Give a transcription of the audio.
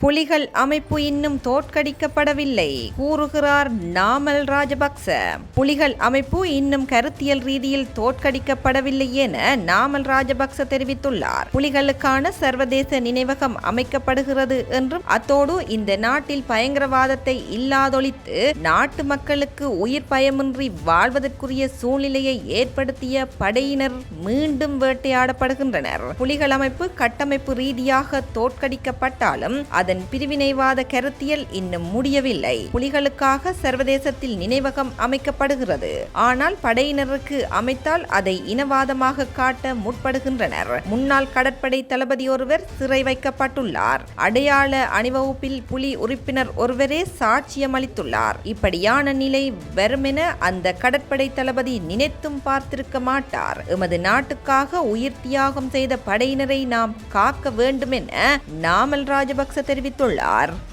புலிகள் அமைப்பு இன்னும் தோற்கடிக்கப்படவில்லை கூறுகிறார் நாமல் ராஜபக்ச. புலிகள் அமைப்பு இன்னும் கருத்தியல் ரீதியில் தோற்கடிக்கப்படவில்லை என நாமல் ராஜபக்ச தெரிவித்துள்ளார். புலிகளுக்கான சர்வதேச நினைவகம் அமைக்கப்படுகிறது என்றும் அத்தோடு இந்த நாட்டில் பயங்கரவாதத்தை இல்லாதொழித்து நாட்டு மக்களுக்கு உயிர் பயமின்றி வாழ்வதற்குரிய சூழ்நிலையை ஏற்படுத்திய படையினர் மீண்டும் வேட்டையாடப்படுகின்றனர். புலிகள் அமைப்பு கட்டமைப்பு ரீதியாக தோற்கடிக்கப்பட்டாலும் அதன் பிரிவினைவாத கருத்தியல் இன்னும் முடியவில்லை. புலிகளுக்காக சர்வதேசத்தில் நினைவகம் அமைக்கப்படுகிறது. ஆனால் படையினருக்கு அமைத்தால் அதை இனவாதமாக காட்ட முற்படுகின்றனர். முன்னாள் கடற்படை தளபதி ஒருவர் சிறை வைக்கப்பட்டுள்ளார். அடையாள அணிவகுப்பில் புலி உறுப்பினர் ஒருவரே சாட்சியம் அளித்துள்ளார். இப்படியான நிலை வருமென அந்த கடற்படை தளபதி நினைத்தும் பார்த்திருக்க மாட்டார். எமது நாட்டுக்காக உயிர் தியாகம் செய்த படையினரை நாம் காக்க வேண்டும் என நாமல் ராஜபக்ச தெரிவித்துள்ளார்.